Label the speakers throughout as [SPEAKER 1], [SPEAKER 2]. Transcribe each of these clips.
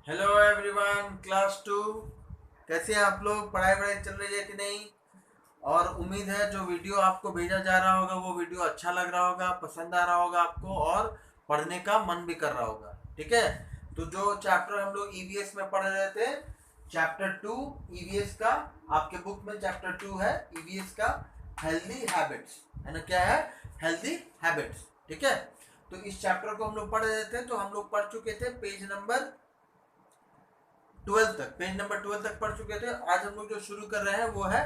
[SPEAKER 1] Hello everyone, class 2। कैसे हैं आप लोग? पढ़ाई वढ़ाई चल रही है कि नहीं? और उम्मीद है जो वीडियो आपको भेजा जा रहा होगा वो वीडियो अच्छा लग रहा होगा, पसंद आ रहा होगा आपको, और पढ़ने का मन भी कर रहा होगा। ठीक है। तो जो चैप्टर हम लोग ईवीएस में पढ़ रहे थे, चैप्टर 2 ईवीएस का, आपके बुक में चैप्टर 2 है ईवीएस का, हेल्दी हैबिट्स, है ना? क्या है? Healthy habits. ठीक है। तो इस चैप्टर को हम लोग पढ़ रहे थे, तो हम लोग पढ़ चुके थे पेज नंबर 12 तक। पेज नंबर 12 तक पढ़ चुके थे। आज हम लोग जो शुरू कर रहे हैं वो है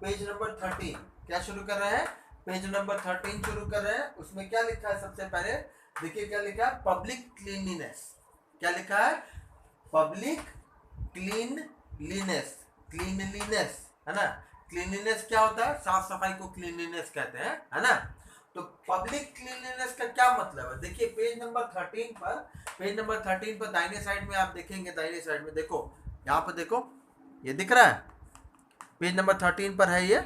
[SPEAKER 1] पेज नंबर 13। क्या शुरू कर रहे हैं? पेज नंबर 13 शुरू कर रहे हैं। उसमें क्या लिखा है? सबसे पहले देखिए क्या लिखा है, पब्लिक क्लीनलीनेस। क्या लिखा है? Public cleanliness. क्लीनलीनेस, है ना? क्लीनलीनेस क्या होता है? साफ सफाई को क्लीनलीनेस कहते हैं, है ना? तो पब्लिक क्लीनलीनेस का क्या मतलब है? देखिए पेज नंबर 13 पर, पेज नंबर 13 पर दाहिने साइड में आप देखेंगे, दाहिने साइड में देखो, यहाँ पर देखो, ये दिख रहा है? पेज नंबर 13 पर है, ये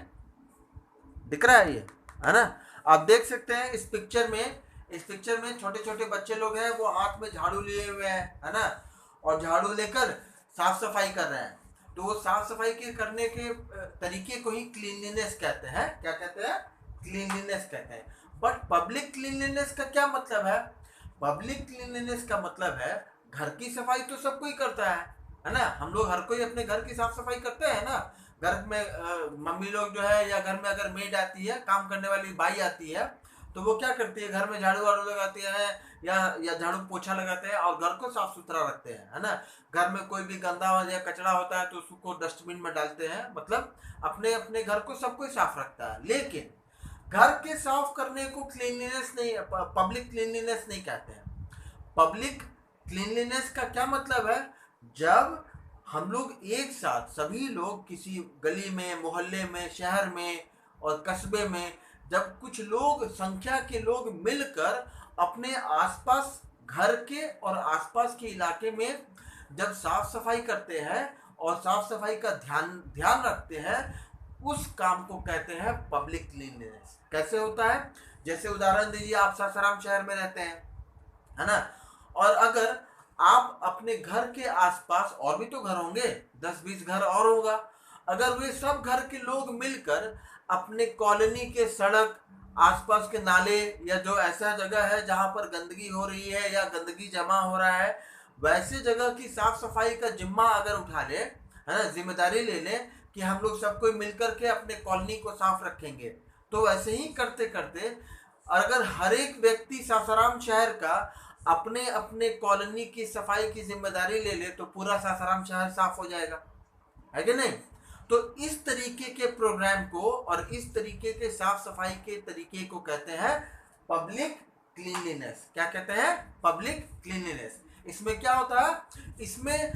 [SPEAKER 1] दिख रहा है, ये है ना? आप देख सकते हैं इस पिक्चर में, इस पिक्चर में छोटे छोटे बच्चे लोग हैं, वो हाथ में झाड़ू लिए हुए हैं, है ना? और झाड़ू लेकर साफ सफाई कर रहे हैं। तो वो साफ सफाई के करने के तरीके को ही क्लीनलीनेस कहते हैं। क्या कहते हैं? क्लीनलीनेस कहते हैं। बट पब्लिक क्लीनलीनेस का क्या मतलब है? पब्लिक क्लीनलीनेस का मतलब है घर की सफाई तो सब कोई करता है ना? हम लोग हर कोई अपने घर की साफ सफाई करते हैं ना। घर में मम्मी लोग जो है, या घर में अगर मेड आती है, काम करने वाली बाई आती है, तो वो क्या करती है? घर में झाड़ू वाड़ू लगाती है, या झाड़ू पोछा लगाते हैं और घर को साफ सुथरा रखते हैं, है ना? घर में कोई भी गंदा या कचरा होता है तो उसको डस्टबिन में डालते हैं। मतलब अपने अपने घर को सब कोई साफ रखता है। लेकिन घर के साफ करने को क्लीनलीनेस नहीं, पब्लिक क्लीनलीनेस नहीं कहते हैं। पब्लिक क्लीनलीनेस का क्या मतलब है? जब हम लोग एक साथ, सभी लोग किसी गली में, मोहल्ले में, शहर में और कस्बे में, जब कुछ लोग, संख्या के लोग मिलकर अपने आसपास, घर के और आसपास के इलाके में जब साफ सफाई करते हैं और साफ सफाई का ध्यान ध्यान रखते हैं, उस काम को कहते हैं पब्लिक क्लीनलीनेस। कैसे होता है? जैसे उदाहरण दीजिए, आप सासाराम शहर में रहते हैं, है ना? और अगर आप अपने घर के आसपास, और भी तो घर होंगे, 10-20 घर और होगा, अगर वे सब घर के लोग मिलकर अपने कॉलोनी के सड़क, आसपास के नाले, या जो ऐसा जगह है जहां पर गंदगी हो रही है या गंदगी जमा हो रहा है, वैसे जगह की साफ सफाई का जिम्मा अगर उठा ले, है ना, जिम्मेदारी ले ले कि हम लोग सब कोई मिलकर के अपने कॉलोनी को साफ रखेंगे, तो वैसे ही करते करते अगर हर एक व्यक्ति सासाराम शहर का अपने अपने कॉलोनी की सफाई की जिम्मेदारी ले ले, तो पूरा सासाराम शहर साफ हो जाएगा, है कि नहीं? तो इस तरीके के प्रोग्राम को और इस तरीके के साफ सफाई के तरीके को कहते हैं पब्लिक क्लीनलीनेस। क्या कहते हैं? Public cleanliness. इसमें क्या होता है? इसमें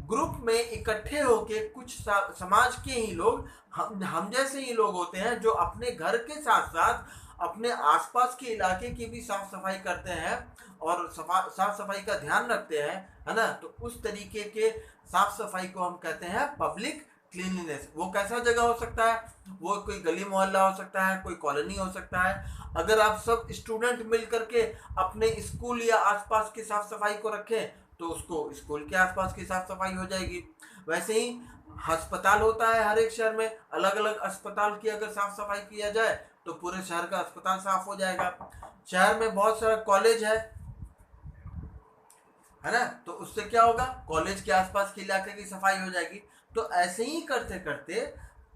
[SPEAKER 1] ग्रुप में इकट्ठे होके कुछ समाज के ही लोग, हम जैसे ही लोग होते हैं, जो अपने घर के साथ साथ अपने आसपास के इलाके की भी साफ सफाई करते हैं और साफ सफाई का ध्यान रखते हैं, है ना? तो उस तरीके के साफ सफाई को हम कहते हैं पब्लिक क्लीनलीनेस। वो कैसा जगह हो सकता है? वो कोई गली मोहल्ला हो सकता है, कोई कॉलोनी हो सकता है। अगर आप सब स्टूडेंट मिल करके अपने स्कूल या आसपास की साफ सफाई को रखें, तो उसको स्कूल के आसपास की साफ सफाई हो जाएगी। वैसे ही अस्पताल होता है हर एक शहर में, अलग अलग अस्पताल की अगर साफ सफाई किया जाए तो पूरे शहर का अस्पताल साफ हो जाएगा। शहर में बहुत सारा कॉलेज है ना? तो उससे क्या होगा? कॉलेज के आसपास के इलाके की सफाई हो जाएगी। तो ऐसे ही करते करते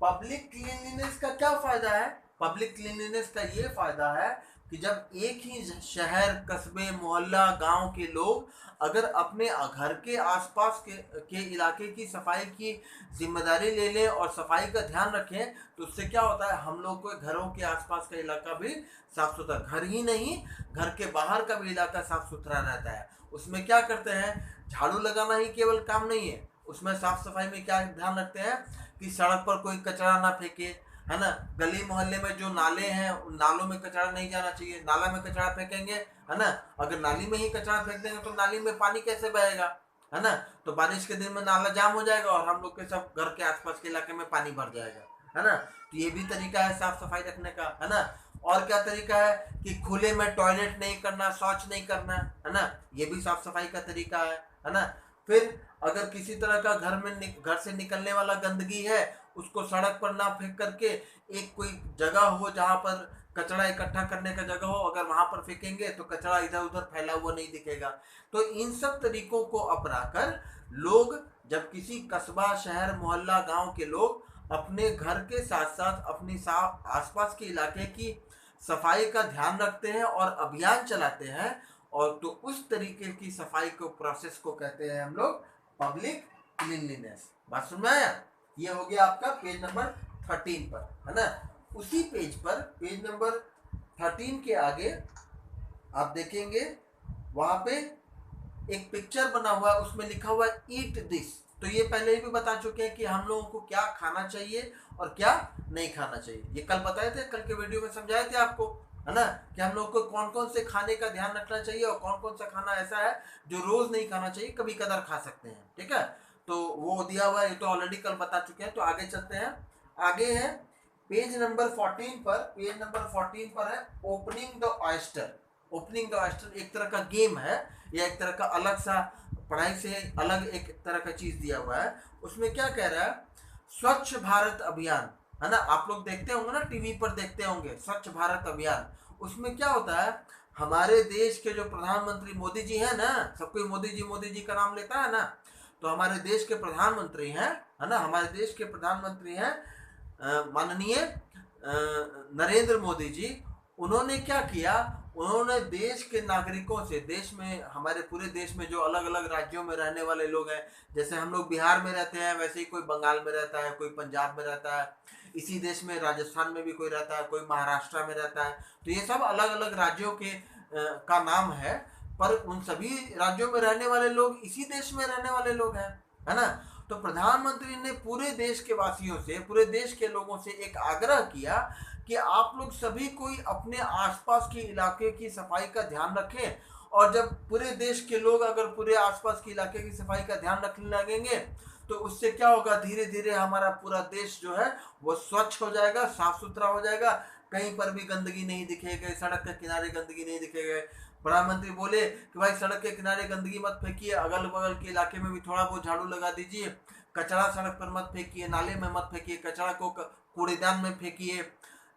[SPEAKER 1] पब्लिक क्लीनलीनेस का क्या फायदा है? पब्लिक क्लीनलीनेस का ये फायदा है कि जब एक ही शहर, कस्बे, मोहल्ला, गांव के लोग अगर अपने घर के आसपास के इलाके की सफाई की जिम्मेदारी ले लें और सफाई का ध्यान रखें, तो उससे क्या होता है? हम लोग के घरों के आसपास का इलाका भी साफ सुथरा, घर ही नहीं, घर के बाहर का भी इलाका साफ सुथरा रहता है। उसमें क्या करते हैं? झाड़ू लगाना ही केवल काम नहीं है, उसमें साफ सफाई में क्या ध्यान रखते हैं कि सड़क पर कोई कचरा ना फेंके, है ना? गली मोहल्ले में जो नाले हैं, उन नालों में कचरा नहीं जाना चाहिए। नाला में कचरा फेंकेंगे, है ना? अगर नाली में ही कचरा फेंक देंगे तो नाली में पानी कैसे बहेगा, है ना? तो बारिश के दिन में नाला जाम हो जाएगा और हम लोग के सब घर के आसपास के इलाके में पानी भर जाएगा, है ना? तो ये भी तरीका है साफ सफाई रखने का, है ना? और क्या तरीका है कि खुले में टॉयलेट नहीं करना, शौच नहीं करना, है ना? ये भी साफ सफाई का तरीका है ना? फिर अगर किसी तरह का घर से निकलने वाला गंदगी है, उसको सड़क पर ना फेंक करके एक कोई जगह हो जहाँ पर कचरा इकट्ठा करने का जगह हो, अगर वहां पर फेंकेंगे तो कचरा इधर उधर फैला हुआ नहीं दिखेगा। तो इन सब तरीकों को अपनाकर लोग, जब किसी कस्बा, शहर, मोहल्ला, गांव के लोग अपने घर के साथ साथ अपनी आसपास के इलाके की सफाई का ध्यान रखते हैं और अभियान चलाते हैं, और तो उस तरीके की सफाई को, प्रोसेस को कहते हैं हम लोग पब्लिक क्लीनलीनेस। बात सुन में आया? ये हो गया आपका पेज नंबर 13 पर, है ना। उसी पेज पर, पेज नंबर 13 के आगे आप देखेंगे वहां पे एक पिक्चर बना हुआ है, उसमें लिखा हुआ है ईट दिस। तो ये पहले ही भी बता चुके हैं कि हम लोगों को क्या खाना चाहिए और क्या नहीं खाना चाहिए। ये कल बताए थे, कल के वीडियो में समझाए थे आपको, है ना, कि हम लोग को कौन कौन से खाने का ध्यान रखना चाहिए और कौन कौन सा खाना ऐसा है जो रोज नहीं खाना चाहिए, कभी कदार खा सकते हैं। ठीक है, तो वो दिया हुआ है, ये तो ऑलरेडी कल बता चुके हैं। तो आगे चलते हैं। आगे है पेज नंबर 14 पर, पेज नंबर 14 पर है opening the oyster. Opening the oyster एक तरह का गेम है, या एक तरह का अलग सा, पढ़ाई से अलग एक तरह का चीज दिया हुआ है। उसमें क्या कह रहा है, स्वच्छ भारत अभियान, है ना, आप लोग देखते होंगे ना, टीवी पर देखते होंगे स्वच्छ भारत अभियान। उसमें क्या होता है, हमारे देश के जो प्रधानमंत्री मोदी जी हैं ना, सब कोई मोदी जी का नाम लेता है ना, तो हमारे देश के प्रधानमंत्री हैं, है ना, हमारे देश के प्रधानमंत्री हैं माननीय नरेंद्र मोदी जी। उन्होंने क्या किया, उन्होंने देश के नागरिकों से, देश में, हमारे पूरे देश में जो अलग अलग राज्यों में रहने वाले लोग हैं, जैसे हम लोग बिहार में रहते हैं, वैसे ही कोई बंगाल में रहता है, कोई पंजाब में रहता है, इसी देश में राजस्थान में भी कोई रहता है, कोई महाराष्ट्र में रहता है। तो ये सब अलग अलग राज्यों के का नाम है, पर उन सभी राज्यों में रहने वाले लोग इसी देश में रहने वाले लोग हैं, है ना। तो प्रधानमंत्री ने पूरे देश के वासियों से, पूरे देश के लोगों से एक आग्रह किया कि आप लोग सभी कोई अपने आसपास के इलाके की सफाई का ध्यान रखें। और जब पूरे देश के लोग अगर पूरे आसपास के इलाके की सफाई का ध्यान रखने लगेंगे, तो उससे क्या होगा, धीरे धीरे हमारा पूरा देश जो है वो स्वच्छ हो जाएगा, साफ सुथरा हो जाएगा, कहीं पर भी गंदगी नहीं दिखेगी, सड़क के किनारे गंदगी नहीं दिखेगी। प्रधानमंत्री बोले कि भाई सड़क के किनारे गंदगी मत फेंकिए, अगल बगल के इलाके में भी थोड़ा बहुत झाड़ू लगा दीजिए, कचरा सड़क पर मत फेंकिए, नाले में मत फेंकिए, कचरा को कूड़ेदान में फेंकिए,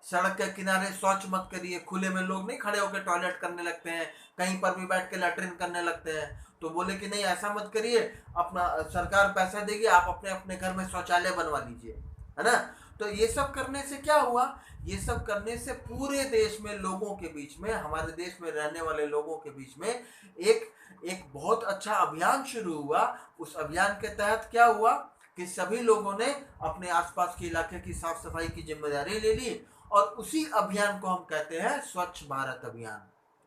[SPEAKER 1] सड़क के किनारे शौच मत करिए। खुले में लोग नहीं खड़े होकर टॉयलेट करने लगते हैं, कहीं पर भी बैठ के लैट्रिन करने लगते हैं। तो बोले कि नहीं ऐसा मत करिए, अपना सरकार पैसा देगी, आप अपने अपने घर में शौचालय बनवा लीजिए, है ना। तो ये सब करने से क्या हुआ, ये सब करने से पूरे देश में लोगों के बीच में, हमारे देश में रहने वाले लोगों के बीच में एक एक बहुत अच्छा अभियान शुरू हुआ। उस अभियान के तहत क्या हुआ कि सभी लोगों ने अपने आसपास के इलाके की साफ सफाई की जिम्मेदारी ले ली, और उसी अभियान को हम कहते हैं स्वच्छ भारत अभियान,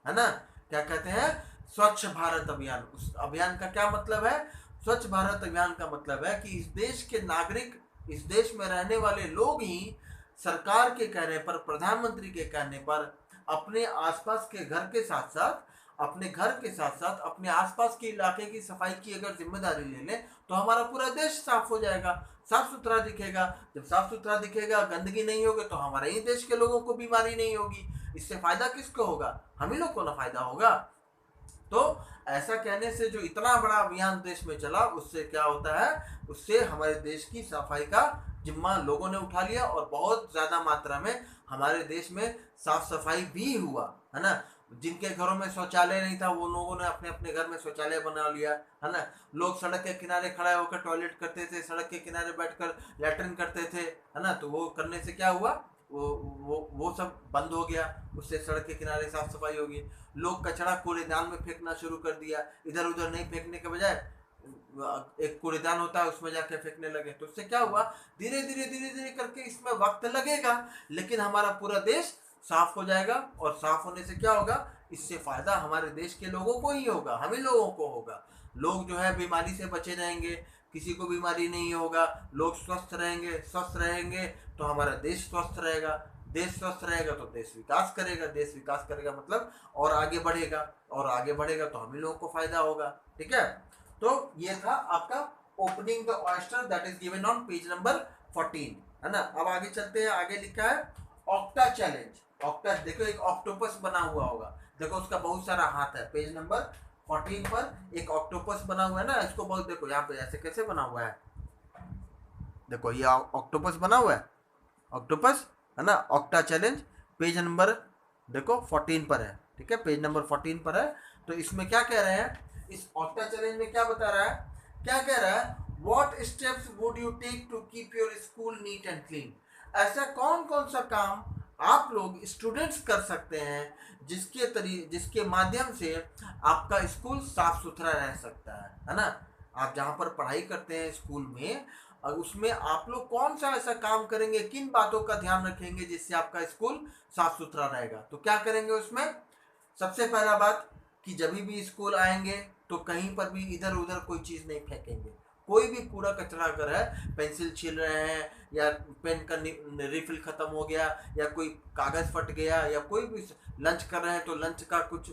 [SPEAKER 1] है ना। क्या कहते हैं, स्वच्छ भारत अभियान। उस अभियान का क्या मतलब है, स्वच्छ भारत अभियान का मतलब है कि इस देश के नागरिक, इस देश में रहने वाले लोग ही सरकार के कहने पर, प्रधानमंत्री के कहने पर अपने आसपास के घर के साथ साथ, अपने घर के साथ साथ अपने आसपास के इलाके की सफाई की अगर जिम्मेदारी ले लें, तो हमारा पूरा देश साफ हो जाएगा, साफ सुथरा दिखेगा। जब साफ सुथरा दिखेगा, गंदगी नहीं होगी, तो हमारे ही देश के लोगों को बीमारी नहीं होगी। इससे फायदा किसको होगा, हम ही लोग को ना फायदा होगा। तो ऐसा कहने से जो इतना बड़ा अभियान देश में चला, उससे क्या होता है, उससे हमारे देश की सफाई का जिम्मा लोगों ने उठा लिया, और बहुत ज्यादा मात्रा में हमारे देश में साफ सफाई भी हुआ, है ना। जिनके घरों में शौचालय नहीं था, वो लोगों ने अपने अपने घर में शौचालय बना लिया, है ना। लोग सड़क के किनारे खड़े होकर टॉयलेट करते थे, सड़क के किनारे बैठकर लैट्रिन करते थे, है ना। तो वो करने से क्या हुआ, वो सब बंद हो गया, उससे सड़क के किनारे साफ सफाई होगी। लोग कचरा कूड़ेदान में फेंकना शुरू कर दिया, इधर उधर नहीं फेंकने के बजाय एक कूड़ेदान होता है उसमें जाके फेंकने लगे। तो उससे क्या हुआ, धीरे धीरे करके, इसमें वक्त लगेगा, लेकिन हमारा पूरा देश साफ हो जाएगा। और साफ होने से क्या होगा, इससे फायदा हमारे देश के लोगों को ही होगा, हम ही लोगों को होगा। लोग जो है बीमारी से बचे रहेंगे, किसी को बीमारी नहीं होगा, लोग स्वस्थ रहेंगे तो हमारा देश स्वस्थ रहेगा, देश स्वस्थ रहेगा तो देश विकास करेगा, देश विकास करेगा मतलब और आगे बढ़ेगा, और आगे बढ़ेगा तो हम ही लोगों को फायदा होगा। ठीक है, तो ये था आपका opening the oyster, that is given on page number 14, है ना। अब आगे चलते हैं, आगे लिखा है ऑक्टा चैलेंज। ऑक्टा देखो, एक ऑक्टोपस बना हुआ होगा, देखो उसका बहुत सारा हाथ है, पेज नंबर 14 पर एक ऑक्टोपस बना हुआ है ना, इसको बहुत देखो यहाँ पे ऐसे कैसे बना हुआ है, देखो ये ऑक्टोपस बना हुआ है, ऑक्टोपस है ना, ऑक्टा चैलेंज पेज नंबर देखो 14 पर है, ठीक है, पेज नंबर 14 पर है। तो इसमें क्या कह रहे हैं, इस ऑक्टा चैलेंज में क्या बता रहा है, क्या कह रहा है, what steps would you take to keep your school neat and clean. ऐसा कौन कौन सा काम आप लोग स्टूडेंट्स कर सकते हैं जिसके माध्यम से आपका स्कूल साफ सुथरा रह सकता है ना। आप जहाँ पर पढ़ाई करते हैं स्कूल में, और उसमें आप लोग कौन सा ऐसा काम करेंगे, किन बातों का ध्यान रखेंगे जिससे आपका स्कूल साफ सुथरा रहेगा। तो क्या करेंगे उसमें, सबसे पहला बात कि जब भी स्कूल आएंगे तो कहीं पर भी इधर उधर कोई चीज़ नहीं फेंकेंगे। कोई भी कूड़ा कचरा अगर है, पेंसिल छील रहे हैं या पेन का रिफिल खत्म हो गया या कोई कागज़ फट गया या कोई भी लंच कर रहे हैं तो लंच का कुछ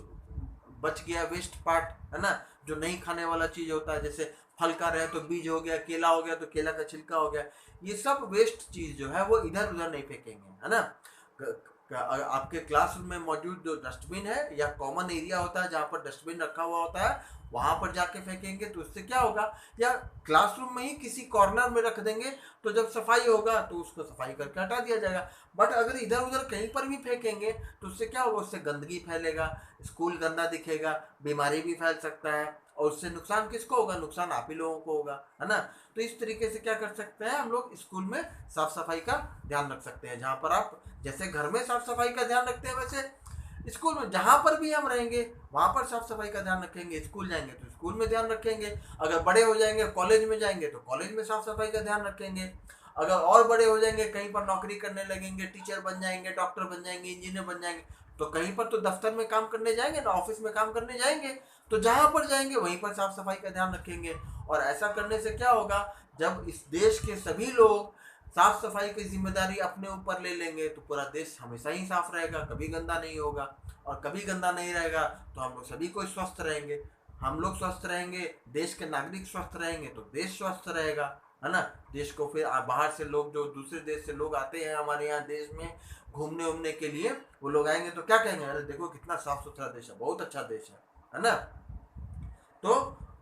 [SPEAKER 1] बच गया वेस्ट पार्ट है ना, जो नहीं खाने वाला चीज़ होता है, जैसे फल का रहे तो बीज हो गया, केला हो गया तो केला का छिलका हो गया, ये सब वेस्ट चीज़ जो है वो इधर उधर नहीं फेंकेंगे है ना। आपके क्लासरूम में मौजूद जो डस्टबिन है या कॉमन एरिया होता है जहाँ पर डस्टबिन रखा हुआ होता है वहाँ पर जाके फेंकेंगे तो उससे क्या होगा, या क्लासरूम में ही किसी कॉर्नर में रख देंगे तो जब सफाई होगा तो उसको सफाई करके हटा दिया जाएगा। बट अगर इधर उधर कहीं पर भी फेंकेंगे तो उससे क्या होगा, उससे गंदगी फैलेगा, स्कूल गंदा दिखेगा, बीमारी भी फैल सकता है और उससे नुकसान किसको होगा, नुकसान आप ही लोगों को होगा है ना। तो इस तरीके से क्या कर सकते हैं हम लोग, स्कूल में साफ सफाई का ध्यान रख सकते हैं। जहाँ पर आप जैसे घर में साफ सफाई का ध्यान रखते हैं वैसे स्कूल में जहाँ पर भी हम रहेंगे वहाँ पर साफ सफाई का ध्यान रखेंगे। स्कूल जाएंगे तो स्कूल में ध्यान रखेंगे, अगर बड़े हो जाएंगे कॉलेज में जाएंगे तो कॉलेज में साफ सफाई का ध्यान रखेंगे, अगर और बड़े हो जाएंगे कहीं पर नौकरी करने लगेंगे, टीचर बन जाएंगे, डॉक्टर बन जाएंगे, इंजीनियर बन जाएंगे, तो कहीं पर तो दफ्तर में काम करने जाएंगे ना, ऑफिस में काम करने जाएंगे, तो जहाँ पर जाएंगे वहीं पर साफ सफाई का ध्यान रखेंगे। और ऐसा करने से क्या होगा, जब इस देश के सभी लोग साफ सफाई की जिम्मेदारी अपने ऊपर ले लेंगे तो पूरा देश हमेशा ही साफ रहेगा, कभी गंदा नहीं होगा, और कभी गंदा नहीं रहेगा तो हम लोग सभी को स्वस्थ रहेंगे। हम लोग स्वस्थ रहेंगे, देश के नागरिक स्वस्थ रहेंगे तो देश स्वस्थ रहेगा है ना। देश को फिर बाहर से लोग, जो दूसरे देश से लोग आते हैं हमारे यहाँ देश में घूमने उमने के लिए, वो लोग आएंगे तो क्या कहेंगे, अरे देखो कितना साफ सुथरा देश है, बहुत अच्छा देश है ना। तो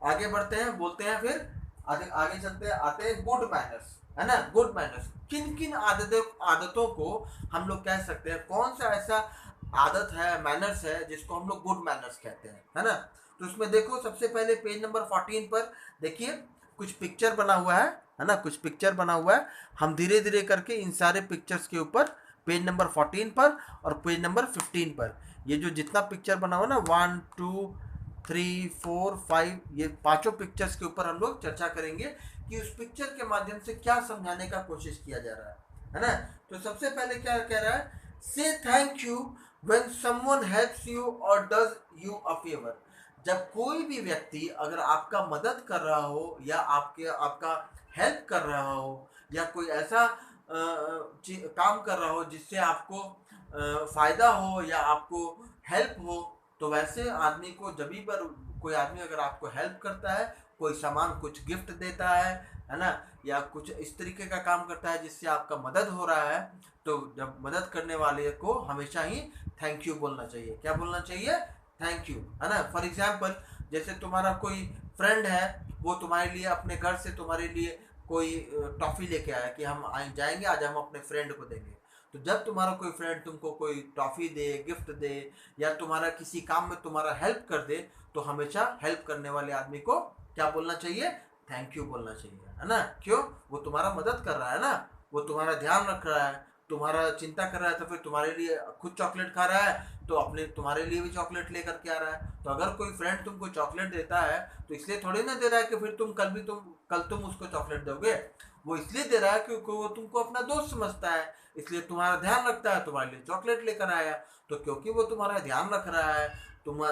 [SPEAKER 1] आगे बढ़ते हैं, बोलते हैं फिर आगे आगे चलते हैं, आते हैं गुड मैनर्स है ना। गुड मैनर्स किन किन आदतों को हम लोग कह सकते हैं, कौन सा ऐसा आदत है, मैनर्स है जिसको हम लोग गुड मैनर्स कहते हैं है ना। तो उसमें देखो सबसे पहले पेज नंबर 14 पर देखिए कुछ पिक्चर बना हुआ है ना, कुछ पिक्चर बना हुआ है। हम धीरे धीरे करके इन सारे पिक्चर्स के ऊपर पेज नंबर 14 पर और पेज नंबर 15 पर ये जो जितना पिक्चर बना हुआ ना 1 2 3 4 5 ये पांचों पिक्चर्स के ऊपर हम लोग चर्चा करेंगे कि उस पिक्चर के माध्यम से क्या समझाने का कोशिश किया जा रहा है ना। तो सबसे पहले क्या कह रहा है, से thank you when someone helps you और डज यू अ फेवर। जब कोई भी व्यक्ति अगर आपका मदद कर रहा हो या आपका हेल्प कर रहा हो या कोई ऐसा काम कर रहा हो जिससे आपको फ़ायदा हो या आपको हेल्प हो, तो वैसे आदमी को जब भी पर कोई आदमी अगर आपको हेल्प करता है, कोई सामान कुछ गिफ्ट देता है ना, या कुछ इस तरीके का काम करता है जिससे आपका मदद हो रहा है, तो जब मदद करने वाले को हमेशा ही थैंक यू बोलना चाहिए। क्या बोलना चाहिए, थैंक यू है ना। फॉर एग्जाम्पल जैसे तुम्हारा कोई फ्रेंड है, वो तुम्हारे लिए अपने घर से तुम्हारे लिए कोई टॉफ़ी लेके आया कि हम जाएंगे आज हम अपने फ्रेंड को देंगे, तो जब तुम्हारा कोई फ्रेंड तुमको कोई टॉफ़ी दे, गिफ्ट दे या तुम्हारा किसी काम में तुम्हारा हेल्प कर दे, तो हमेशा हेल्प करने वाले आदमी को क्या बोलना चाहिए, थैंक यू बोलना चाहिए है ना। क्यों, वो तुम्हारा मदद कर रहा है ना, वो तुम्हारा ध्यान रख रहा है, तुम्हारा चिंता कर रहा है, तो फिर तुम्हारे लिए खुद चॉकलेट खा रहा है तो अपने तुम्हारे लिए भी चॉकलेट लेकर के आ रहा है। तो अगर कोई फ्रेंड तुमको चॉकलेट देता है तो इसलिए थोड़ी ना दे रहा है कि फिर कल तुम उसको चॉकलेट दोगे, वो इसलिए दे रहा है क्योंकि वो तुमको अपना दोस्त समझता है, इसलिए तुम्हारा ध्यान रखता है, तुम्हारे लिए चॉकलेट लेकर आया। तो क्योंकि वो तुम्हारा ध्यान रख रहा है, तुम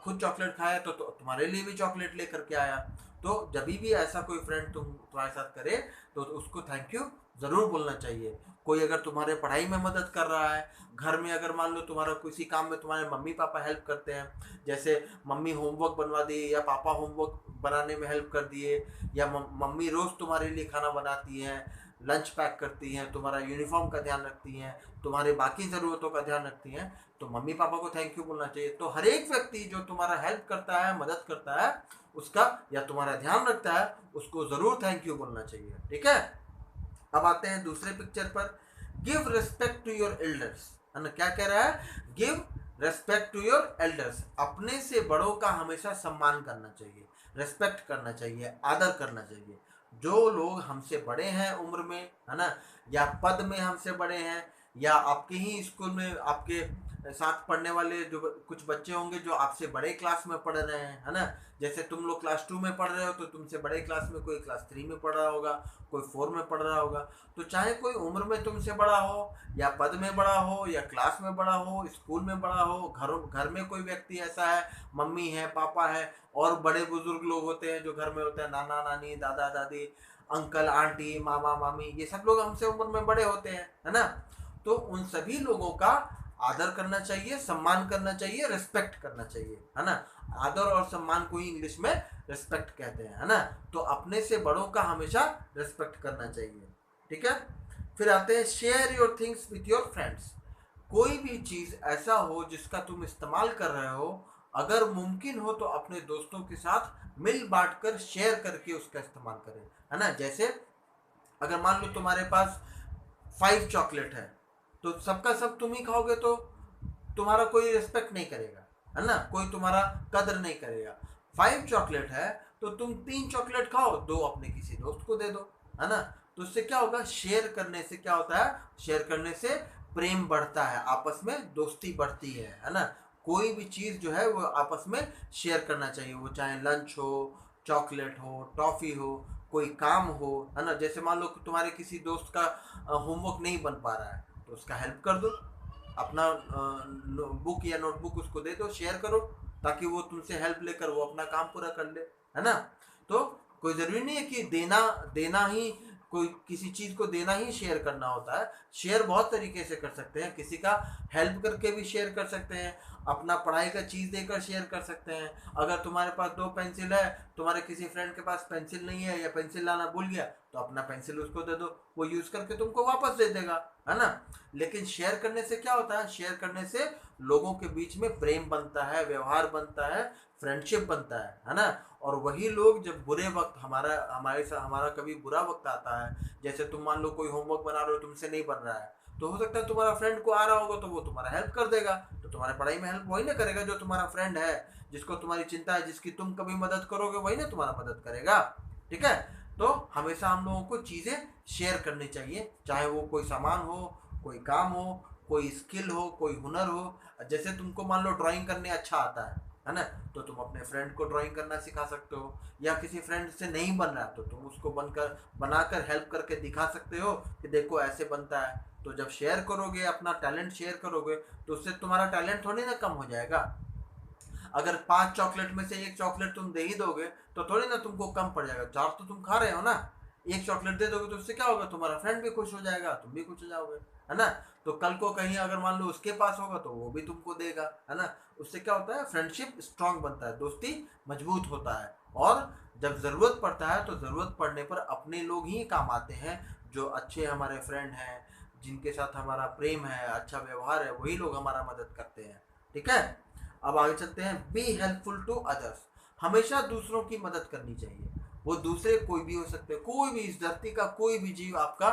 [SPEAKER 1] खुद चॉकलेट खाया तो तुम्हारे लिए भी चॉकलेट लेकर के आया। तो जब भी ऐसा कोई फ्रेंड तुम्हारे साथ करे तो उसको थैंक यू ज़रूर बोलना चाहिए। कोई अगर तुम्हारे पढ़ाई में मदद कर रहा है, घर में अगर मान लो तुम्हारा किसी काम में तुम्हारे मम्मी पापा हेल्प करते हैं, जैसे मम्मी होमवर्क बनवा दी या पापा होमवर्क बनाने में हेल्प कर दिए, या मम्मी रोज़ तुम्हारे लिए खाना बनाती हैं, लंच पैक करती हैं, तुम्हारा यूनिफॉर्म का ध्यान रखती हैं, तुम्हारे बाकी ज़रूरतों का ध्यान रखती हैं, तो मम्मी पापा को थैंक यू बोलना चाहिए। तो हर एक व्यक्ति जो तुम्हारा हेल्प करता है, मदद करता है, उसका या तुम्हारा ध्यान रखता है, उसको ज़रूर थैंक यू बोलना चाहिए। ठीक है। अब आते हैं दूसरे पिक्चर पर। Give respect to your elders, है ना। क्या कह रहा है? Give respect to your elders, अपने से बड़ों का हमेशा सम्मान करना चाहिए, रेस्पेक्ट करना चाहिए, आदर करना चाहिए। जो लोग हमसे बड़े हैं उम्र में, है ना, या पद में हमसे बड़े हैं, या आपके ही स्कूल में आपके साथ पढ़ने वाले जो कुछ बच्चे होंगे जो आपसे बड़े क्लास में पढ़ रहे हैं, है ना। जैसे तुम लोग क्लास 2 में पढ़ रहे हो, तो तुमसे बड़े क्लास में कोई क्लास 3 में पढ़ रहा होगा, कोई 4 में पढ़ रहा होगा। तो चाहे कोई उम्र में तुमसे बड़ा हो, या पद में बड़ा हो, या क्लास में बड़ा हो, स्कूल में बड़ा हो, घर में कोई व्यक्ति ऐसा है, मम्मी है, पापा है, और बड़े बुजुर्ग लोग होते हैं जो घर में होते हैं, नाना नानी, दादा दादी, अंकल आंटी, मामा मामी, ये सब लोग हमसे उम्र में बड़े होते हैं, है ना। तो उन सभी लोगों का आदर करना चाहिए, सम्मान करना चाहिए, रिस्पेक्ट करना चाहिए, है ना। आदर और सम्मान को ही इंग्लिश में रिस्पेक्ट कहते हैं, है ना। तो अपने से बड़ों का हमेशा रिस्पेक्ट करना चाहिए। ठीक है। फिर आते हैं share your things with your friends. कोई भी चीज़ ऐसा हो जिसका तुम इस्तेमाल कर रहे हो, अगर मुमकिन हो तो अपने दोस्तों के साथ मिल बांट कर, शेयर करके उसका इस्तेमाल करें, है ना। जैसे अगर मान लो तुम्हारे पास 5 चॉकलेट है, तो सबका सब तुम ही खाओगे तो तुम्हारा कोई रिस्पेक्ट नहीं करेगा, है ना, कोई तुम्हारा कदर नहीं करेगा। 5 चॉकलेट है तो तुम 3 चॉकलेट खाओ, 2 अपने किसी दोस्त को दे दो, है ना। तो उससे क्या होगा? शेयर करने से क्या होता है? शेयर करने से प्रेम बढ़ता है, आपस में दोस्ती बढ़ती है ना। कोई भी चीज़ जो है वो आपस में शेयर करना चाहिए, वो चाहे लंच हो, चॉकलेट हो, टॉफ़ी हो, कोई काम हो, है ना। जैसे मान लो तुम्हारे किसी दोस्त का होमवर्क नहीं बन पा रहा है, तो उसका हेल्प कर दो, अपना बुक या नोटबुक उसको दे दो, शेयर करो, ताकि वो तुमसे हेल्प लेकर वो अपना काम पूरा कर ले, है ना। तो कोई ज़रूरी नहीं है कि देना देना ही, कोई किसी चीज़ को देना ही शेयर करना होता है। शेयर बहुत तरीके से कर सकते हैं, किसी का हेल्प करके भी शेयर कर सकते हैं, अपना पढ़ाई का चीज़ देकर शेयर कर सकते हैं। अगर तुम्हारे पास 2 पेंसिल है, तुम्हारे किसी फ्रेंड के पास पेंसिल नहीं है या पेंसिल लाना भूल गया, तो अपना पेंसिल उसको दे दो, वो यूज़ करके तुमको वापस दे देगा, है ना। लेकिन शेयर करने से क्या होता है? शेयर करने से लोगों के बीच में प्रेम बनता है, व्यवहार बनता है, फ्रेंडशिप बनता है ना। और वही लोग जब बुरे वक्त हमारा कभी बुरा वक्त आता है, जैसे तुम मान लो कोई होमवर्क बना रहे हो, तुमसे नहीं बन रहा है, तो हो सकता है तुम्हारा फ्रेंड को आ रहा होगा, तो वो तुम्हारा हेल्प कर देगा, तो तुम्हारे पढ़ाई में हेल्प वही ना करेगा जो तुम्हारा फ्रेंड है, जिसको तुम्हारी चिंता है, जिसकी तुम कभी मदद करोगे, वही ना तुम्हारा मदद करेगा। ठीक है। तो हमेशा हम लोगों को चीज़ें शेयर करनी चाहिए, चाहे वो कोई सामान हो, कोई काम हो, कोई स्किल हो, कोई हुनर हो। जैसे तुमको मान लो ड्राइंग करने अच्छा आता है ना, तो तुम अपने फ्रेंड को ड्राइंग करना सिखा सकते हो, या किसी फ्रेंड से नहीं बन रहा तो तुम उसको बनाकर हेल्प करके दिखा सकते हो कि देखो ऐसे बनता है। तो जब शेयर करोगे, अपना टैलेंट शेयर करोगे, तो उससे तुम्हारा टैलेंट थोड़ी ना कम हो जाएगा। अगर 5 चॉकलेट में से 1 चॉकलेट तुम दे ही दोगे, तो थोड़ी ना तुमको कम पड़ जाएगा, 4 तो तुम खा रहे हो ना। 1 चॉकलेट दे दोगे तो उससे क्या होगा? तुम्हारा फ्रेंड भी खुश हो जाएगा, तुम भी खुश हो जाओगे, है ना। तो कल को कहीं अगर मान लो उसके पास होगा तो वो भी तुमको देगा, है ना। उससे क्या होता है? फ्रेंडशिप स्ट्रांग बनता है, दोस्ती मजबूत होता है। और जब ज़रूरत पड़ता है तो ज़रूरत पड़ने पर अपने लोग ही काम आते हैं, जो अच्छे हमारे फ्रेंड हैं, जिनके साथ हमारा प्रेम है, अच्छा व्यवहार है, वही लोग हमारा मदद करते हैं। ठीक है। अब आगे चलते हैं। बी हेल्पफुल टू अदर्स, हमेशा दूसरों की मदद करनी चाहिए। वो दूसरे कोई भी हो सकते हैं, कोई भी, इस धरती का कोई भी जीव आपका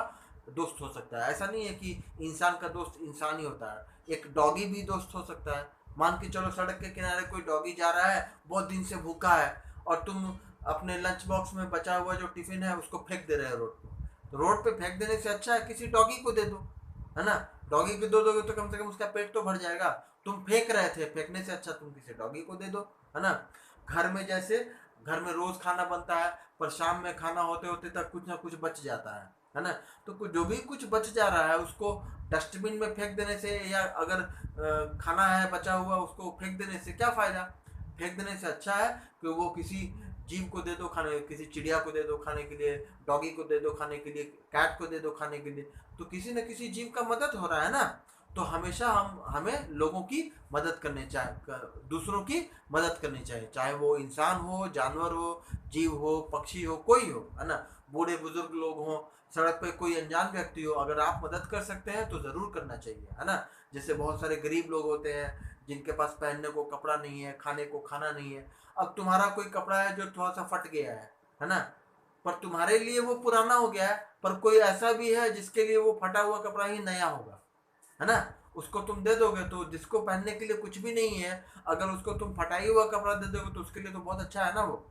[SPEAKER 1] दोस्त हो सकता है। ऐसा नहीं है कि इंसान का दोस्त इंसान ही होता है, एक डॉगी भी दोस्त हो सकता है। मान के चलो सड़क के किनारे कोई डॉगी जा रहा है, बहुत दिन से भूखा है, और तुम अपने लंच बॉक्स में बचा हुआ जो टिफिन है उसको फेंक दे रहे हो रोड पे। तो रोड पे फेंक देने से अच्छा है किसी डॉगी को दे दो, है ना। डॉगी को दे दोगे तो कम से कम उसका पेट तो भर जाएगा। तुम फेंक रहे थे, फेंकने से अच्छा तुम किसी डॉगी को दे दो, है ना। घर में जैसे घर में रोज खाना बनता है, पर शाम में खाना होते होते तक कुछ ना कुछ बच जाता है ना। तो जो भी कुछ बच जा रहा है उसको डस्टबिन में फेंक देने से, या अगर खाना है बचा हुआ उसको फेंक देने से क्या फ़ायदा? फेंक देने से अच्छा है कि वो किसी जीव को दे दो खाने, किसी चिड़िया को दे दो खाने के लिए, डॉगी को दे दो खाने के लिए, कैट को दे दो खाने के लिए, तो किसी न किसी जीव का मदद हो रहा है ना। तो हमेशा हमें लोगों की मदद करनी चाहिए, दूसरों की मदद करनी चाहिए, चाहे वो इंसान हो, जानवर हो, जीव हो, पक्षी हो, कोई हो, है ना, बूढ़े बुजुर्ग लोग हों, सड़क पे कोई अनजान व्यक्ति हो, अगर आप मदद कर सकते हैं तो ज़रूर करना चाहिए, है ना। जैसे बहुत सारे गरीब लोग होते हैं जिनके पास पहनने को कपड़ा नहीं है, खाने को खाना नहीं है। अब तुम्हारा कोई कपड़ा है जो थोड़ा सा फट गया है ना, पर तुम्हारे लिए वो पुराना हो गया है, पर कोई ऐसा भी है जिसके लिए वो फटा हुआ कपड़ा ही नया होगा, है ना। उसको तुम दे दोगे तो जिसको पहनने के लिए कुछ भी नहीं है, अगर उसको तुम फटाई हुआ कपड़ा दे दोगे तो उसके लिए तो बहुत अच्छा है ना वो,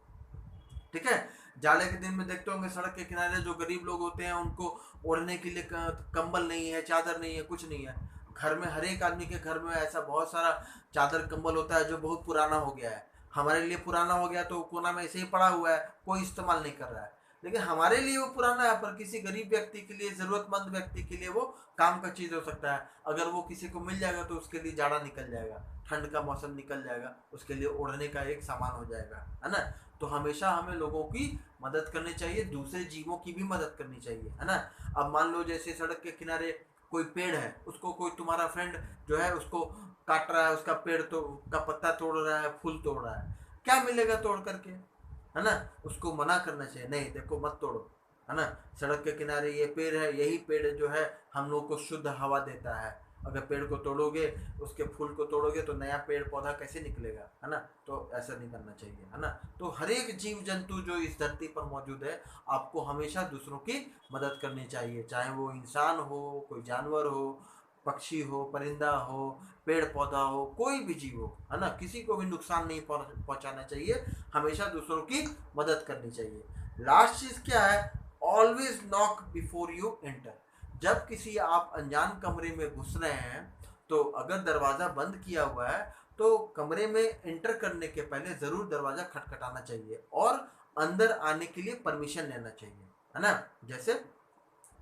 [SPEAKER 1] ठीक है। जाड़े के दिन में देखते होंगे सड़क के किनारे जो गरीब लोग होते हैं उनको ओढ़ने के लिए कंबल नहीं है, चादर नहीं है, कुछ नहीं है। घर में हर एक आदमी के घर में ऐसा बहुत सारा चादर कंबल होता है जो बहुत पुराना हो गया है। हमारे लिए पुराना हो गया तो कोना में ऐसे ही पड़ा हुआ है, कोई इस्तेमाल नहीं कर रहा है, लेकिन हमारे लिए वो पुराना है, पर किसी गरीब व्यक्ति के लिए, जरूरतमंद व्यक्ति के लिए वो काम का चीज़ हो सकता है। अगर वो किसी को मिल जाएगा तो उसके लिए जाड़ा निकल जाएगा, ठंड का मौसम निकल जाएगा, उसके लिए ओढ़ने का एक सामान हो जाएगा, है ना। तो हमेशा हमें लोगों की मदद करनी चाहिए, दूसरे जीवों की भी मदद करनी चाहिए, है ना। अब मान लो जैसे सड़क के किनारे कोई पेड़ है, उसको कोई तुम्हारा फ्रेंड जो है उसको काट रहा है, उसका पेड़ तो का पत्ता तोड़ रहा है, फूल तोड़ रहा है, क्या मिलेगा तोड़ करके, है ना। उसको मना करना चाहिए, नहीं देखो मत तोड़ो, है ना। सड़क के किनारे ये पेड़ है, यही पेड़ जो है हम लोग को शुद्ध हवा देता है, अगर पेड़ को तोड़ोगे, उसके फूल को तोड़ोगे तो नया पेड़ पौधा कैसे निकलेगा, है ना। तो ऐसा नहीं करना चाहिए, है ना। तो हर एक जीव जंतु जो इस धरती पर मौजूद है, आपको हमेशा दूसरों की मदद करनी चाहिए, चाहे वो इंसान हो, कोई जानवर हो, पक्षी हो, परिंदा हो, पेड़ पौधा हो, कोई भी जीव हो, है ना, किसी को भी नुकसान नहीं पहुंचाना चाहिए, हमेशा दूसरों की मदद करनी चाहिए। लास्ट चीज क्या है, always knock before you enter. जब किसी आप अनजान कमरे में घुस रहे हैं तो अगर दरवाज़ा बंद किया हुआ है तो कमरे में एंटर करने के पहले ज़रूर दरवाज़ा खटखटाना चाहिए और अंदर आने के लिए परमिशन लेना चाहिए, है ना। जैसे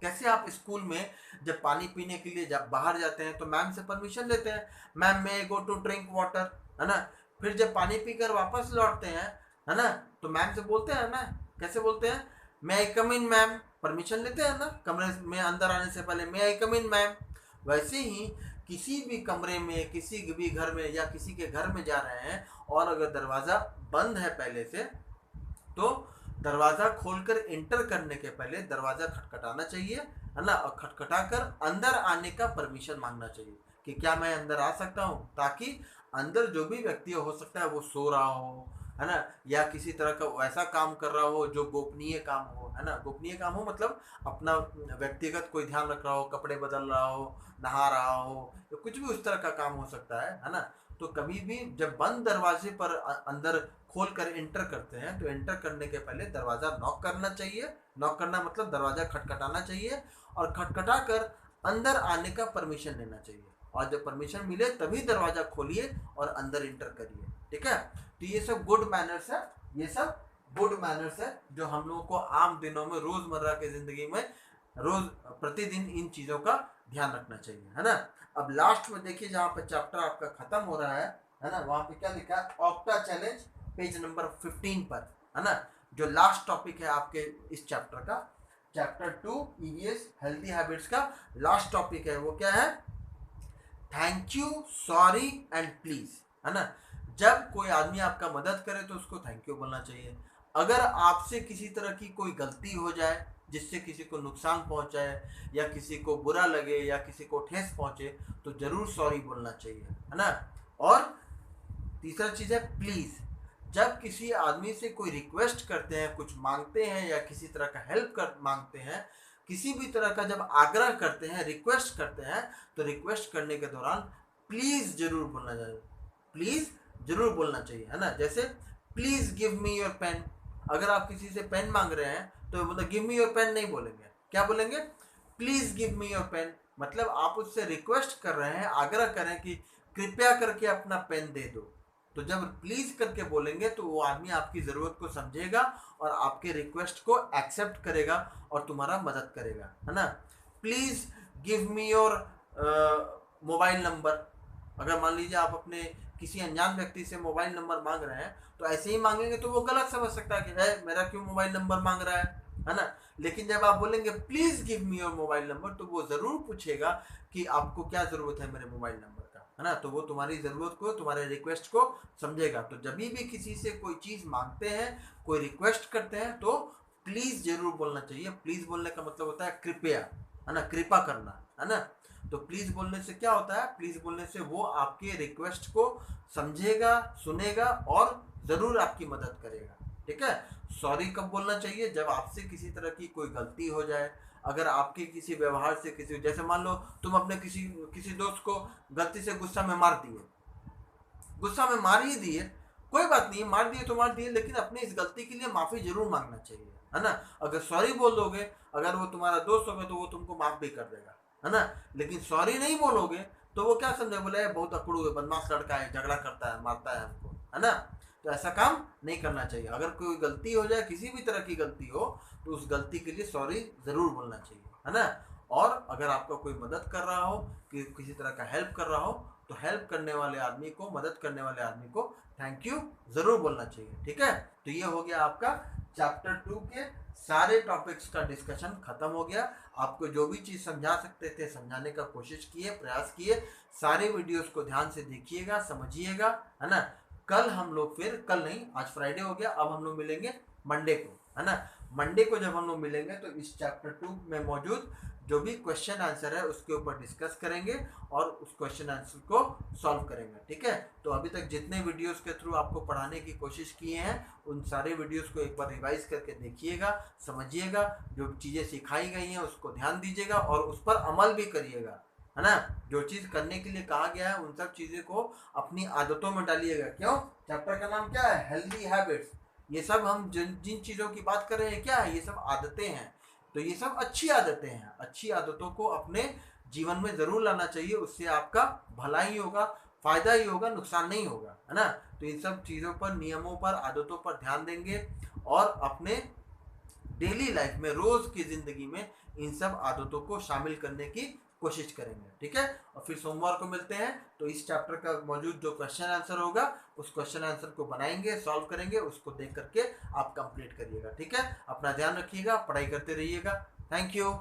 [SPEAKER 1] कैसे आप स्कूल में जब पानी पीने के लिए जब बाहर जाते हैं तो मैम से परमिशन लेते हैं, ma'am may go to drink water, है ना। फिर जब पानी पीकर वापस लौटते हैं, है ना, तो मैम से बोलते हैं ना, कैसे बोलते हैं, मे आई कम इन मैम, परमिशन लेते हैं ना कमरे में अंदर आने से पहले, मे आई कम इन मैम। वैसे ही किसी भी कमरे में, किसी भी घर में या किसी के घर में जा रहे हैं और अगर दरवाज़ा बंद है पहले से, तो दरवाज़ा खोलकर एंटर करने के पहले दरवाज़ा खटखटाना चाहिए, है ना, और खटखटा कर अंदर आने का परमिशन मांगना चाहिए कि क्या मैं अंदर आ सकता हूँ, ताकि अंदर जो भी व्यक्ति हो सकता है वो सो रहा हो, है ना, या किसी तरह का ऐसा काम कर रहा हो जो गोपनीय काम हो, है ना। गोपनीय काम हो मतलब अपना व्यक्तिगत कोई ध्यान रख रहा हो, कपड़े बदल रहा हो, नहा रहा हो, तो कुछ भी उस तरह का काम हो सकता है ना। तो कभी भी जब बंद दरवाजे पर अंदर खोल कर एंटर करते हैं तो एंटर करने के पहले दरवाज़ा नॉक करना चाहिए। नॉक करना मतलब दरवाज़ा खटखटाना चाहिए और खटखटा कर अंदर आने का परमिशन लेना चाहिए, और जब परमिशन मिले तभी दरवाज़ा खोलिए और अंदर एंटर करिए, ठीक है। तो ये सब गुड मैनर्स है, ये सब गुड मैनर्स है जो हम लोगों को आम दिनों में, रोज़मर्रा की ज़िंदगी में, रोज़ प्रतिदिन इन चीज़ों का ध्यान रखना चाहिए, है ना। अब लास्ट में देखिए जहाँ पर चैप्टर आपका खत्म हो रहा है ना, वहाँ पे क्या लिखा है, ऑक्टा चैलेंज पेज नंबर 15 पर, है ना। जो लास्ट टॉपिक है आपके इस चैप्टर का, चैप्टर 2 ईवीएस हेल्दी हैबिट्स का लास्ट टॉपिक है, वो क्या है, thank you, sorry and please, है ना। जब कोई आदमी आपका मदद करे तो उसको थैंक यू बोलना चाहिए। अगर आपसे किसी तरह की कोई गलती हो जाए जिससे किसी को नुकसान पहुंचाए या किसी को बुरा लगे या किसी को ठेस पहुंचे तो जरूर सॉरी बोलना चाहिए, है ना। और तीसरा चीज़ है प्लीज़। जब किसी आदमी से कोई रिक्वेस्ट करते हैं, कुछ मांगते हैं या किसी तरह का हेल्प कर मांगते हैं, किसी भी तरह का जब आग्रह करते हैं, रिक्वेस्ट करते हैं, तो रिक्वेस्ट करने के दौरान प्लीज़ जरूर बोलना चाहिए, प्लीज़ जरूर बोलना चाहिए, है ना। जैसे please give me your pen, अगर आप किसी से पेन मांग रहे हैं तो मतलब गिव मी योर पेन नहीं बोलेंगे, क्या बोलेंगे, please give me your pen. मतलब आप उससे रिक्वेस्ट कर रहे हैं, आग्रह करें कि कृपया करके अपना पेन दे दो। तो जब प्लीज़ करके बोलेंगे तो वो आदमी आपकी ज़रूरत को समझेगा और आपके रिक्वेस्ट को एक्सेप्ट करेगा और तुम्हारा मदद करेगा, है ना। Please give me your mobile number, अगर मान लीजिए आप अपने किसी अनजान व्यक्ति से मोबाइल नंबर मांग रहे हैं तो ऐसे ही मांगेंगे तो वो गलत समझ सकता है कि है मेरा क्यों मोबाइल नंबर मांग रहा है, है ना। लेकिन जब आप बोलेंगे please give me your mobile number, तो वो जरूर पूछेगा कि आपको क्या जरूरत है मेरे मोबाइल नंबर का, है ना। तो वो तुम्हारी जरूरत को, तुम्हारे रिक्वेस्ट को समझेगा। तो जब भी किसी से कोई चीज मांगते हैं, कोई रिक्वेस्ट करते हैं, तो प्लीज जरूर बोलना चाहिए। प्लीज बोलने का मतलब होता है कृपया, है ना, कृपा करना, है ना। तो प्लीज बोलने से क्या होता है, प्लीज बोलने से वो आपके रिक्वेस्ट को समझेगा, सुनेगा और जरूर आपकी मदद करेगा, ठीक है। सॉरी कब बोलना चाहिए, जब आपसे किसी तरह की कोई गलती हो जाए। अगर आपके किसी व्यवहार से, किसी, जैसे मान लो तुम अपने किसी किसी दोस्त को गलती से गुस्सा में मार दिए, गुस्सा में मार ही दिए, कोई बात नहीं, मार दिए तो मार दिए, लेकिन अपनी इस गलती के लिए माफी जरूर मांगना चाहिए, है ना। अगर सॉरी बोल दोगे, अगर वो तुम्हारा दोस्त होगा तो वो तुमको माफ भी कर देगा, है ना। लेकिन सॉरी नहीं बोलोगे तो वो क्या समझे, बोले बहुत अकड़ू है, बदमाश लड़का है, झगड़ा करता है, मारता है हमको, है ना। तो ऐसा काम नहीं करना चाहिए। अगर कोई गलती हो जाए, किसी भी तरह की गलती हो, तो उस गलती के लिए सॉरी जरूर बोलना चाहिए, है ना। और अगर आपका कोई मदद कर रहा हो, कि किसी तरह का हेल्प कर रहा हो, तो हेल्प करने वाले आदमी को, मदद करने वाले आदमी को थैंक यू जरूर बोलना चाहिए, ठीक है। तो ये हो गया आपका चैप्टर 2 के सारे टॉपिक्स का डिस्कशन खत्म हो गया। आपको जो भी चीज़ समझा सकते थे समझाने का कोशिश किए, प्रयास किए। सारे वीडियोस को ध्यान से देखिएगा, समझिएगा, है ना। कल हम लोग, फिर कल नहीं, आज फ्राइडे हो गया, अब हम लोग मिलेंगे मंडे को, है ना। मंडे को जब हम लोग मिलेंगे तो इस चैप्टर 2 में मौजूद जो भी क्वेश्चन आंसर है उसके ऊपर डिस्कस करेंगे और उस क्वेश्चन आंसर को सॉल्व करेंगे, ठीक है। तो अभी तक जितने वीडियोस के थ्रू आपको पढ़ाने की कोशिश किए हैं, उन सारे वीडियोस को एक बार रिवाइज करके देखिएगा, समझिएगा, जो चीज़ें सिखाई गई हैं उसको ध्यान दीजिएगा और उस पर अमल भी करिएगा, है ना। जो चीज़ करने के लिए कहा गया है उन सब चीज़ों को अपनी आदतों में डालिएगा। क्यों, चैप्टर का नाम क्या है, हेल्दी हैबिट्स। ये सब हम जिन जिन चीज़ों की बात कर रहे हैं, क्या है, ये सब आदतें हैं। तो ये सब अच्छी आदतें हैं, अच्छी आदतों को अपने जीवन में जरूर लाना चाहिए। उससे आपका भला ही होगा, फायदा ही होगा, नुकसान नहीं होगा, है ना। तो इन सब चीज़ों पर, नियमों पर, आदतों पर ध्यान देंगे और अपने डेली लाइफ में, रोज की जिंदगी में इन सब आदतों को शामिल करने की कोशिश करेंगे, ठीक है। और फिर सोमवार को मिलते हैं, तो इस चैप्टर का मौजूद जो क्वेश्चन आंसर होगा उस क्वेश्चन आंसर को बनाएंगे, सॉल्व करेंगे, उसको देख करके आप कंप्लीट करिएगा, ठीक है। अपना ध्यान रखिएगा, पढ़ाई करते रहिएगा। Thank you.